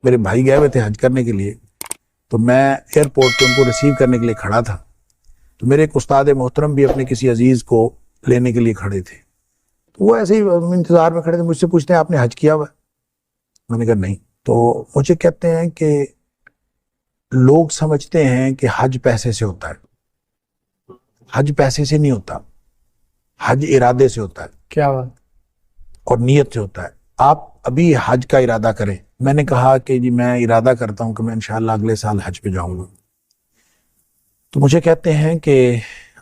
میرے بھائی گئے ہوئے تھے حج کرنے کے لیے، تو میں ایئرپورٹ پہ ان کو ریسیو کرنے کے لیے کھڑا تھا، تو میرے ایک استاد محترم بھی اپنے کسی عزیز کو لینے کے لیے کھڑے تھے، تو وہ ایسے ہی انتظار میں کھڑے تھے، مجھ سے پوچھتے ہیں آپ نے حج کیا ہوا؟ میں نے کہا نہیں۔ تو مجھے کہتے ہیں کہ لوگ سمجھتے ہیں کہ حج پیسے سے ہوتا ہے، حج پیسے سے نہیں ہوتا، حج ارادے سے ہوتا ہے۔ کیا بات؟ اور نیت سے ہوتا ہے۔ آپ ابھی حج کا ارادہ کریں۔ میں نے کہا کہ جی میں ارادہ کرتا ہوں کہ میں انشاءاللہ اگلے سال حج پہ جاؤں گا۔ تو مجھے کہتے ہیں کہ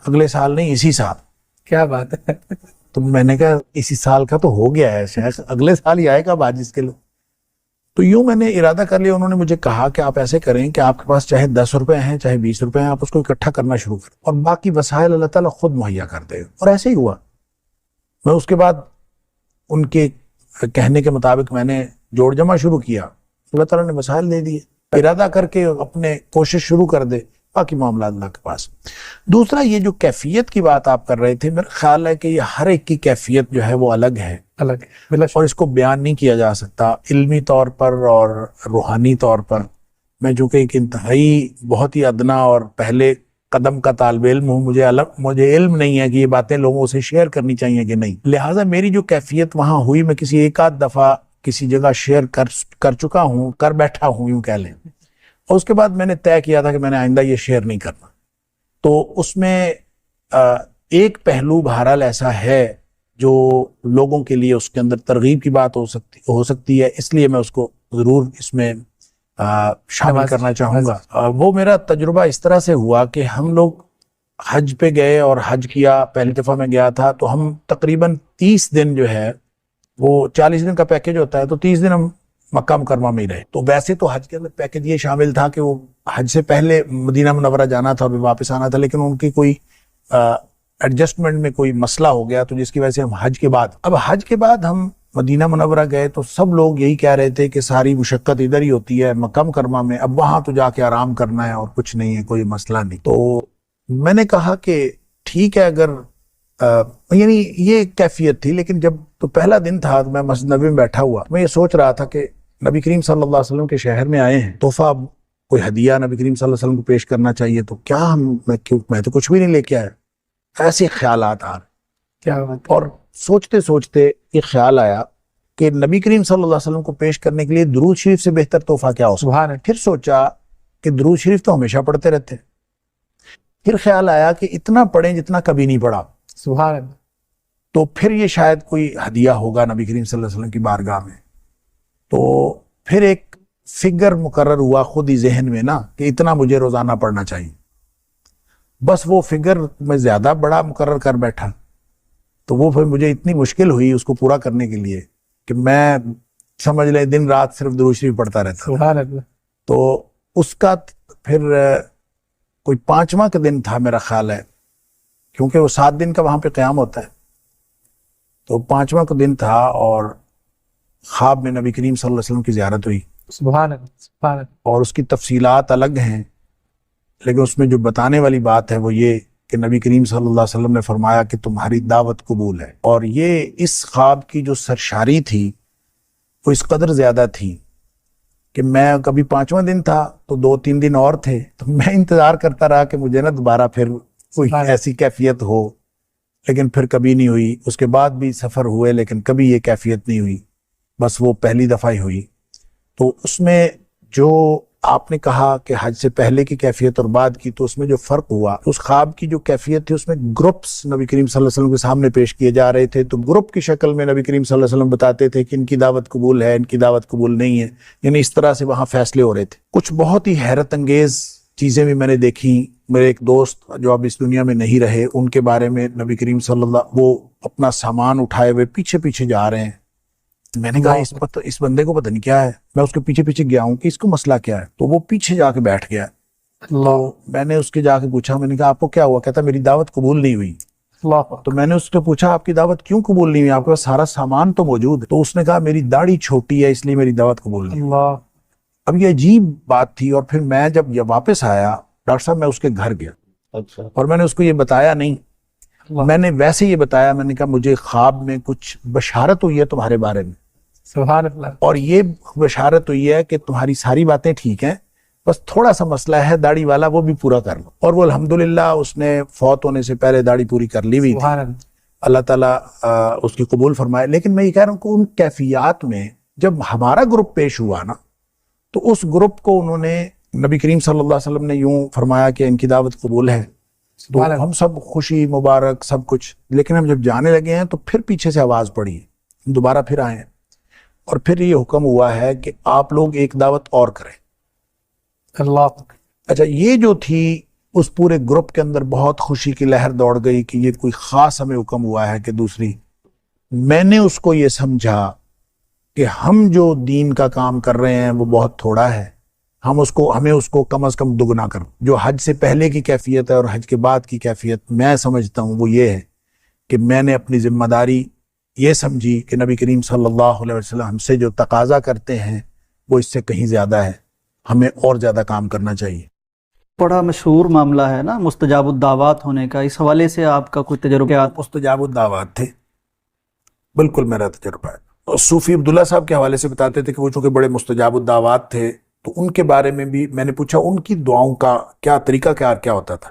اگلے سال نہیں، اسی سال۔ کیا بات ہے؟ تو میں نے کہا اسی سال کا تو ہو گیا ہے شیخ، اگلے سال ہی آئے گا حج اس کے لیے۔ تو یوں میں نے ارادہ کر لیا۔ انہوں نے مجھے کہا کہ آپ ایسے کریں کہ آپ کے پاس چاہے 10 روپے ہیں چاہے 20 روپے ہیں، آپ اس کو اکٹھا کرنا شروع کریں اور باقی وسائل اللہ تعالیٰ خود مہیا کر دے گا۔ اور ایسے ہی ہوا۔ میں اس کے بعد ان کے کہنے کے مطابق میں نے جوڑ جمع شروع کیا، اللہ تعالیٰ نے وسائل دے دیے۔ ارادہ کر کے اپنے کوشش شروع کر دے، باقی معاملات اللہ کے پاس۔ دوسرا یہ جو کیفیت کی بات آپ کر رہے تھے، میرا خیال ہے کہ یہ ہر ایک کی کیفیت جو ہے وہ الگ ہے، الگ ہے، اور اس کو بیان نہیں کیا جا سکتا علمی طور پر اور روحانی طور پر۔ میں چونکہ ایک انتہائی بہت ہی ادنا اور پہلے قدم کا طالب علم ہوں، مجھے علم نہیں ہے کہ یہ باتیں لوگوں سے شیئر کرنی چاہیے کہ نہیں، لہٰذا میری جو کیفیت وہاں ہوئی، میں کسی ایک آدھ دفعہ کسی جگہ شیئر کر چکا ہوں، کر بیٹھا ہوں یوں کہہ لیں، اور اس کے بعد میں نے طے کیا تھا کہ میں نے آئندہ یہ شیئر نہیں کرنا۔ تو اس میں ایک پہلو بہرحال ایسا ہے جو لوگوں کے لیے اس کے اندر ترغیب کی بات ہو سکتی ہے، اس لیے میں اس کو ضرور اس میں شامل کرنا چاہوں گا۔ وہ میرا تجربہ اس طرح سے ہوا کہ ہم لوگ حج پہ گئے اور حج کیا، پہلی دفعہ میں گیا تھا تو ہم تقریباً 30 دن جو ہے، وہ 40 دن کا پیکیج ہوتا ہے، تو 30 دن ہم مکہ مکرمہ میں ہی رہے۔ تو ویسے تو حج کے اندر پیکیج یہ شامل تھا کہ وہ حج سے پہلے مدینہ منورہ جانا تھا اور واپس آنا تھا، لیکن ان کی کوئی ایڈجسٹمنٹ میں کوئی مسئلہ ہو گیا، تو جس کی وجہ سے ہم حج کے بعد ہم مدینہ منورہ گئے تو سب لوگ یہی کہہ رہے تھے کہ ساری مشقت ادھر ہی ہوتی ہے مکہ مکرمہ میں، اب وہاں تو جا کے آرام کرنا ہے اور کچھ نہیں ہے، کوئی مسئلہ نہیں۔ تو میں نے کہا کہ ٹھیک ہے، اگر یعنی یہ کیفیت تھی، لیکن جب تو پہلا دن تھا تو میں مسجد نبی میں بیٹھا ہوا، میں یہ سوچ رہا تھا کہ نبی کریم صلی اللہ علیہ وسلم کے شہر میں آئے ہیں، تحفہ کوئی ہدیہ نبی کریم صلی اللہ علیہ وسلم کو پیش کرنا چاہیے، تو کیا میں تو کچھ بھی نہیں لے کے آیا۔ ایسے خیالات آ رہے، کیا بات؟ اور سوچتے سوچتے یہ خیال آیا کہ نبی کریم صلی اللہ علیہ وسلم کو پیش کرنے کے لیے درود شریف سے بہتر تحفہ کیا ہو سکتا ہے؟ سبحان اللہ۔ پھر سوچا کہ درود شریف تو ہمیشہ پڑھتے رہتے ہیں، پھر خیال آیا کہ اتنا پڑھیں جتنا کبھی نہیں پڑھا، سبحان اللہ۔ تو پھر یہ شاید کوئی ہدیہ ہوگا نبی کریم صلی اللہ علیہ وسلم کی بارگاہ میں۔ تو پھر ایک فگر مقرر ہوا خود ہی ذہن میں نا کہ اتنا مجھے روزانہ پڑھنا چاہیے، بس وہ فگر میں زیادہ بڑا مقرر کر بیٹھا، تو وہ پھر مجھے اتنی مشکل ہوئی اس کو پورا کرنے کے لیے کہ میں سمجھ لیں دن رات صرف درود شریف پڑھتا رہتا۔ سبحان اللہ۔ تو اس کا پھر کوئی 5واں کا دن تھا میرا خیال ہے، کیونکہ وہ 7 دن کا وہاں پہ قیام ہوتا ہے، تو 5واں کا دن تھا اور خواب میں نبی کریم صلی اللہ علیہ وسلم کی زیارت ہوئی، سبحان اللہ، سبحان اللہ۔ اور اس کی تفصیلات الگ ہیں، لیکن اس میں جو بتانے والی بات ہے وہ یہ کہ نبی کریم صلی اللہ علیہ وسلم نے فرمایا کہ تمہاری دعوت قبول ہے۔ اور یہ اس خواب کی جو سرشاری تھی وہ اس قدر زیادہ تھی کہ میں کبھی 5واں دن تھا تو 2-3 دن اور تھے، تو میں انتظار کرتا رہا کہ مجھے نا دوبارہ پھر کوئی ایسی کیفیت ہو، لیکن پھر کبھی نہیں ہوئی۔ اس کے بعد بھی سفر ہوئے لیکن کبھی یہ کیفیت نہیں ہوئی، بس وہ پہلی دفعہ ہی ہوئی۔ تو اس میں جو آپ نے کہا کہ حج سے پہلے کی کیفیت اور بعد کی، تو اس میں جو فرق ہوا، اس خواب کی جو کیفیت تھی اس میں گروپس نبی کریم صلی اللہ علیہ وسلم کے سامنے پیش کیے جا رہے تھے، تو گروپ کی شکل میں نبی کریم صلی اللہ علیہ وسلم بتاتے تھے کہ ان کی دعوت قبول ہے، ان کی دعوت قبول نہیں ہے، یعنی اس طرح سے وہاں فیصلے ہو رہے تھے۔ کچھ بہت ہی حیرت انگیز چیزیں بھی میں نے دیکھی۔ میرے ایک دوست جو اب اس دنیا میں نہیں رہے، ان کے بارے میں نبی کریم صلی اللہ، وہ اپنا سامان اٹھائے ہوئے پیچھے پیچھے جا رہے ہیں۔ میں نے کہا اس بندے کو پتہ نہیں کیا ہے، میں اس کے پیچھے پیچھے گیا ہوں کہ اس کو مسئلہ کیا ہے، تو وہ پیچھے جا کے بیٹھ گیا۔ اللہ، میں نے اس کے جا کے پوچھا، میں نے کہا آپ کو کیا ہوا؟ کہتا میری دعوت قبول نہیں ہوئی۔ اللہ، تو میں نے اس سے پوچھا آپ کی دعوت کیوں قبول نہیں ہوئی، آپ کے پاس سارا سامان تو موجود ہے؟ تو اس نے کہا میری داڑھی چھوٹی ہے اس لیے میری دعوت قبول نہیں ہوئی۔ اللہ۔ اب یہ عجیب بات تھی، اور پھر میں جب یہ واپس آیا ڈاکٹر صاحب، میں اس کے گھر گیا، اور میں نے اس کو یہ بتایا نہیں، میں نے ویسے یہ بتایا، میں نے کہا مجھے خواب میں کچھ بشارت ہوئی ہے تمہارے بارے میں۔ سبحان اللہ. اور یہ بشارت تو یہ ہے کہ تمہاری ساری باتیں ٹھیک ہیں، بس تھوڑا سا مسئلہ ہے داڑھی والا، وہ بھی پورا کر لو. اور وہ الحمدللہ اس نے فوت ہونے سے پہلے داڑھی پوری کر لی ہوئی تھی. سبحان اللہ. اللہ تعالیٰ اس کی قبول فرمائے. لیکن میں یہ کہہ رہا ہوں کہ ان کیفیات میں جب ہمارا گروپ پیش ہوا نا، تو اس گروپ کو انہوں نے، نبی کریم صلی اللہ علیہ وسلم نے یوں فرمایا کہ ان کی دعوت قبول ہے. تو ہم سب خوشی مبارک سب کچھ. لیکن ہم جب جانے لگے ہیں تو پھر پیچھے سے آواز پڑی، ہم دوبارہ پھر آئے ہیں اور پھر یہ حکم ہوا ہے کہ آپ لوگ ایک دعوت اور کریں. اللہ. اچھا، یہ جو تھی اس پورے گروپ کے اندر بہت خوشی کی لہر دوڑ گئی کہ یہ کوئی خاص ہمیں حکم ہوا ہے کہ دوسری. میں نے اس کو یہ سمجھا کہ ہم جو دین کا کام کر رہے ہیں وہ بہت تھوڑا ہے، ہمیں اس کو کم از کم دگنا کرو. جو حج سے پہلے کی کیفیت ہے اور حج کے بعد کی کیفیت میں سمجھتا ہوں وہ یہ ہے کہ میں نے اپنی ذمہ داری یہ سمجھی کہ نبی کریم صلی اللہ علیہ وسلم ہم سے جو تقاضا کرتے ہیں وہ اس سے کہیں زیادہ ہے، ہمیں اور زیادہ کام کرنا چاہیے. بڑا مشہور معاملہ ہے نا مستجاب الدعوات ہونے کا، اس حوالے سے آپ کا کوئی تجربہ؟ مستجاب الدعوات تھے، بالکل میرا تجربہ ہے. اور صوفی عبداللہ صاحب کے حوالے سے بتاتے تھے کہ وہ چونکہ بڑے مستجاب الدعوات تھے تو ان کے بارے میں بھی میں نے پوچھا ان کی دعاؤں کا کیا طریقہ کیا ہوتا تھا.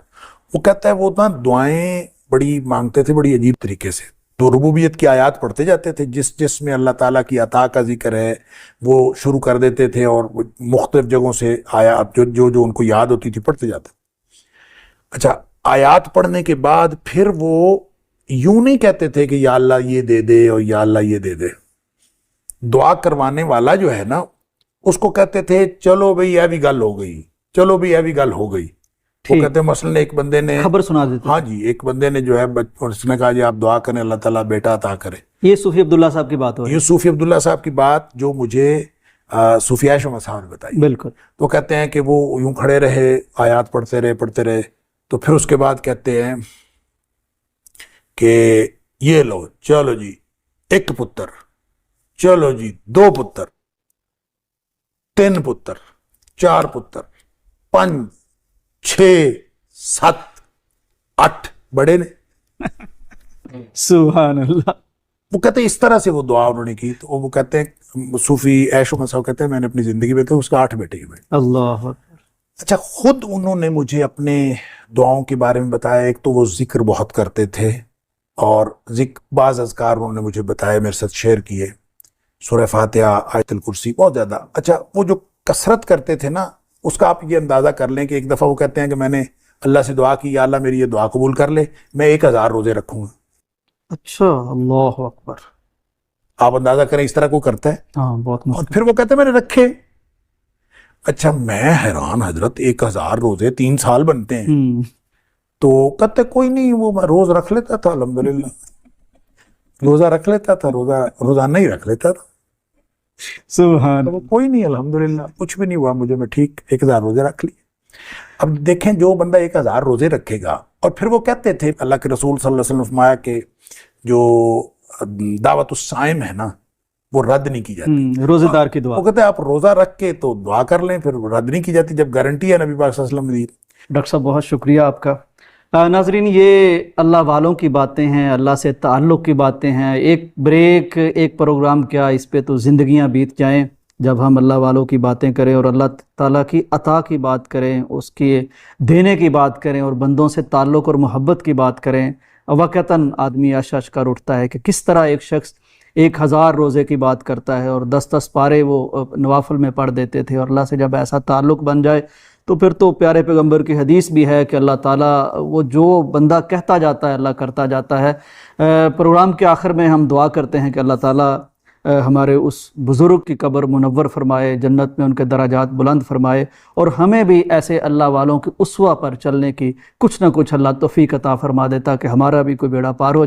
وہ کہتا ہے وہ نا دعائیں بڑی مانگتے تھے بڑی عجیب طریقے سے. تو ربوبیت کی آیات پڑھتے جاتے تھے، جس میں اللہ تعالیٰ کی عطا کا ذکر ہے وہ شروع کر دیتے تھے اور مختلف جگہوں سے آیات جو ان کو یاد ہوتی تھی پڑھتے جاتے. اچھا، آیات پڑھنے کے بعد پھر وہ یوں نہیں کہتے تھے کہ یا اللہ یہ دے دے اور یا اللہ یہ دے دے. دعا کروانے والا جو ہے نا اس کو کہتے تھے چلو بھئی یہ بھی گل ہو گئی، چلو بھئی یہ بھی گل ہو گئی. وہ کہتے ہیں مثلاً ایک بندے نے خبر سنا دیتے. ہاں جی، ایک بندے نے جو ہے اس نے کہا جی آپ دعا کریں اللہ تعالیٰ بیٹا عطا کرے. یہ صوفی عبداللہ صاحب کی بات ہو رہی ہے. یہ صوفی عبداللہ صاحب کی بات جو مجھے صوفی عائشہ صاحب نے بتائی. بالکل. تو کہتے ہیں کہ وہ یوں کھڑے رہے، آیات پڑھتے رہے تو پھر اس کے بعد کہتے ہیں کہ یہ لو چلو جی ایک پتر، چلو جی 2 پتر، 3 پتر، 4 پتر، 5 6 7 8 بڑے نے. سبحان اللہ. وہ کہتے ہیں اس طرح سے وہ دعا انہوں نے کی. تو وہ کہتے ہیں صوفی عائشہ صاحب کہتے ہیں میں نے اپنی زندگی میں تو اس کا 8 بیٹے ہوئے. اللہ اکبر. اچھا، خود انہوں نے مجھے اپنے دعاؤں کے بارے میں بتایا. ایک تو وہ ذکر بہت کرتے تھے اور بعض اذکار انہوں نے مجھے بتایا، میرے ساتھ شیئر کیے، سورہ فاتحہ، آیت الکرسی، بہت زیادہ. اچھا، وہ جو کثرت کرتے تھے نا اس کا آپ یہ اندازہ کر لیں کہ ایک دفعہ وہ کہتے ہیں کہ میں نے اللہ سے دعا کی یا اللہ میری یہ دعا قبول کر لے، میں 1000 روزے رکھوں گا. اچھا، اللہ اکبر. آپ اندازہ کریں اس طرح کو کرتا ہے. ہاں، بہت اور پھر وہ کہتے ہیں میں نے رکھے. اچھا، میں حیران حضرت 1000 روزے 3 سال بنتے ہیں. تو کہتے کوئی نہیں، وہ میں روز رکھ لیتا تھا، الحمدللہ روزہ رکھ لیتا تھا، روزانہ ہی رکھ لیتا تھا. سبحان. کوئی نہیں، الحمدللہ کچھ بھی نہیں ہوا مجھے، میں ٹھیک 1000 روزے رکھ لیے. اب دیکھیں جو بندہ 1000 روزے رکھے گا. اور پھر وہ کہتے تھے اللہ کے رسول صلی اللہ علیہ وسلم نے فرمایا کہ جو دعوت الصائم ہے نا وہ رد نہیں کی جاتی. روزے دار کی دعا. وہ کہتے ہیں آپ روزہ رکھ کے تو دعا کر لیں، پھر رد نہیں کی جاتی جب گارنٹی ہے نبی پاک صلی اللہ علیہ وسلم نے دی. ڈاکٹر صاحب بہت شکریہ آپ کا. ناظرین، یہ اللہ والوں کی باتیں ہیں، اللہ سے تعلق کی باتیں ہیں. ایک بریک، ایک پروگرام کیا، اس پہ تو زندگیاں بیت جائیں جب ہم اللہ والوں کی باتیں کریں اور اللہ تعالیٰ کی عطا کی بات کریں، اس کے دینے کی بات کریں اور بندوں سے تعلق اور محبت کی بات کریں. وقتاً آدمی اشش کر اٹھتا ہے کہ کس طرح ایک شخص 1000 روزے کی بات کرتا ہے اور 10 پارے وہ نوافل میں پڑھ دیتے تھے. اور اللہ سے جب ایسا تعلق بن جائے تو پھر تو پیارے پیغمبر کی حدیث بھی ہے کہ اللہ تعالیٰ وہ جو بندہ کہتا جاتا ہے اللہ کرتا جاتا ہے. پروگرام کے آخر میں ہم دعا کرتے ہیں کہ اللہ تعالیٰ ہمارے اس بزرگ کی قبر منور فرمائے، جنت میں ان کے درجات بلند فرمائے، اور ہمیں بھی ایسے اللہ والوں کی اسوہ پر چلنے کی کچھ نہ کچھ اللہ توفیق عطا فرما دے تاکہ ہمارا بھی کوئی بیڑا پار ہو جائے.